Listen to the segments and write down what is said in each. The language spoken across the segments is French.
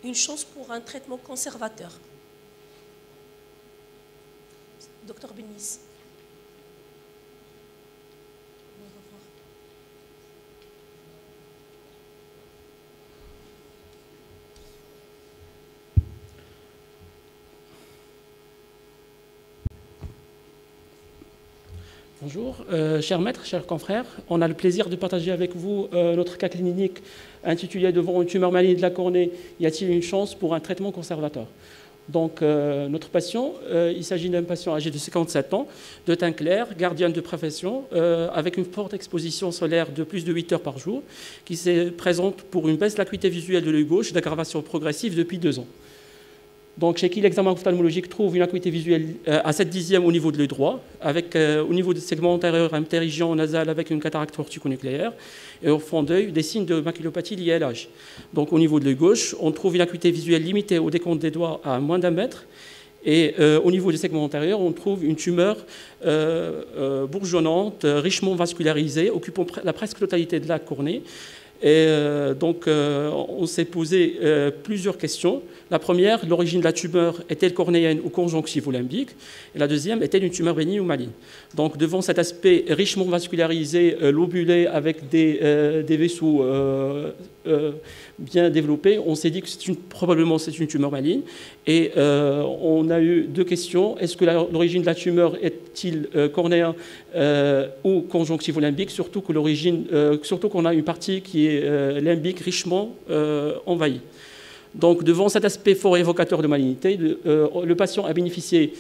une chance pour un traitement conservateur. Docteur Bénis. Bonjour, chers maîtres, chers confrères. On a le plaisir de partager avec vous notre cas clinique intitulé « Devant une tumeur maligne de la cornée, y a-t-il une chance pour un traitement conservateur ?» Donc, notre patient, il s'agit d'un patient âgé de 57 ans, de teint clair, gardien de profession, avec une forte exposition solaire de plus de 8 heures par jour, qui se présente pour une baisse de l'acuité visuelle de l'œil gauche, d'aggravation progressive depuis 2 ans. Donc, chez qui l'examen ophtalmologique trouve une acuité visuelle à 7/10 au niveau de l'œil droit, avec au niveau du segment antérieur interrégion nasal avec une cataracte corticonucléaire, et au fond d'œil des signes de maculopathie liés à l'âge. Donc, au niveau de l'œil gauche, on trouve une acuité visuelle limitée au décompte des doigts à moins d'1 mètre, et au niveau du segment antérieur, on trouve une tumeur bourgeonnante, richement vascularisée, occupant la presque totalité de la cornée. Et donc, on s'est posé plusieurs questions. La première, l'origine de la tumeur est-elle cornéenne ou conjonctivo-limbique? Et la deuxième, est-elle une tumeur bénigne ou maligne? Donc, devant cet aspect richement vascularisé, lobulé, avec des vaisseaux bien développés, on s'est dit que probablement c'est une tumeur maligne. Et on a eu 2 questions. Est-ce que l'origine de la tumeur est-il cornéen ou conjonctivo-limbique? Surtout qu'on a une partie qui est limbique richement envahie. Donc, devant cet aspect fort évocateur de malignité, le patient a bénéficié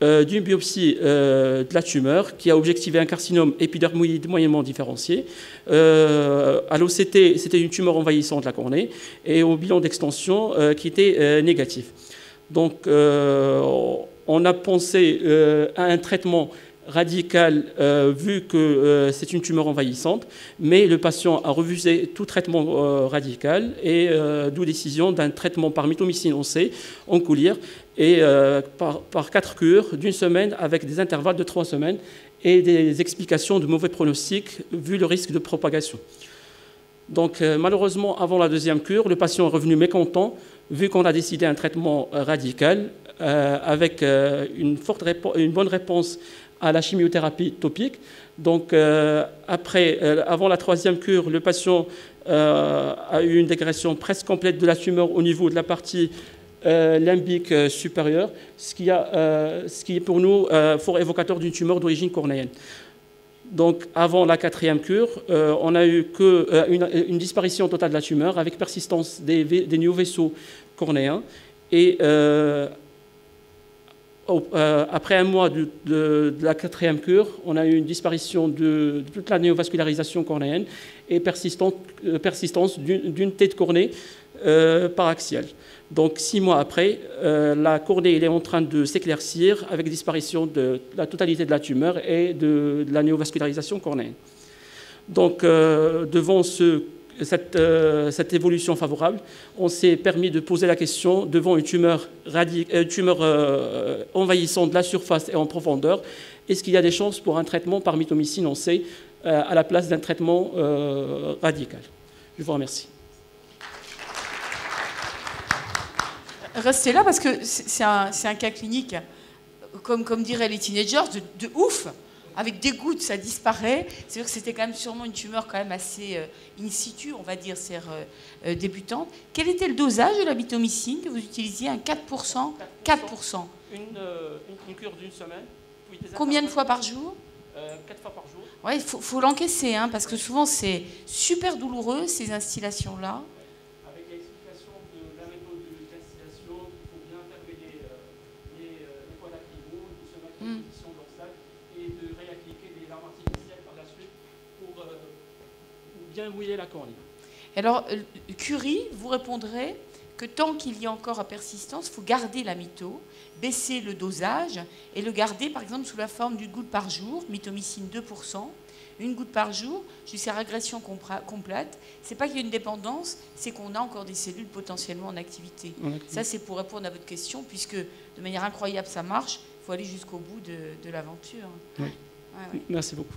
d'une biopsie de la tumeur qui a objectivé un carcinome épidermoïde moyennement différencié. À l'OCT, c'était une tumeur envahissante de la cornée, et au bilan d'extension qui était négatif. Donc, on a pensé à un traitement radical, vu que c'est une tumeur envahissante, mais le patient a refusé tout traitement radical, et d'où décision d'un traitement par mitomycine oncée en coulir, et par 4 cures d'1 semaine avec des intervalles de 3 semaines et des explications de mauvais pronostic vu le risque de propagation. Donc malheureusement, avant la 2e cure, le patient est revenu mécontent vu qu'on a décidé un traitement radical avec une bonne réponse à la chimiothérapie topique. Donc, avant la 3e cure, le patient a eu une dégradation presque complète de la tumeur au niveau de la partie limbique supérieure, ce qui est pour nous fort évocateur d'une tumeur d'origine cornéenne. Donc, avant la 4e cure, on a eu une disparition totale de la tumeur avec persistance des nouveaux vaisseaux cornéens, et après 1 mois de la 4e cure, on a eu une disparition de toute la néovascularisation cornéenne et persistance d'une tête cornée paraxiale. Donc 6 mois après, la cornée est en train de s'éclaircir avec disparition de la totalité de la tumeur et de la néovascularisation cornéenne. Donc devant cette évolution favorable, on s'est permis de poser la question devant une tumeur envahissante de la surface et en profondeur, est-ce qu'il y a des chances pour un traitement par mitomycine oncée à la place d'un traitement radical? Je vous remercie. Restez là parce que c'est un cas clinique, comme diraient les teenagers, de ouf. Avec des gouttes, ça disparaît. C'est vrai que c'était quand même sûrement une tumeur quand même assez in situ, on va dire, c'est débutante. Quel était le dosage de la mitomycine que vous utilisiez? Un 4%? 4%. Une cure d'1 semaine. Combien de fois par jour? 4 fois par jour. Ouais, il faut l'encaisser, hein, parce que souvent c'est super douloureux, ces instillations-là. Avec l'explication de la méthode d'instillation, il faut bien intervenir les poids d'activaux, de se mettre en position dorsale, et de réappliquer des larmes artificielles par la suite pour bien mouiller la cornée. Alors, Curie vous répondrait que tant qu'il y a encore à persistance, il faut garder la mito, baisser le dosage et le garder par exemple sous la forme d'une goutte par jour, mitomycine 2%, une goutte par jour jusqu'à régression complète. Ce n'est pas qu'il y a une dépendance, c'est qu'on a encore des cellules potentiellement en activité. Ça, c'est pour répondre à votre question, puisque de manière incroyable ça marche, il faut aller jusqu'au bout de l'aventure. Oui. Merci beaucoup.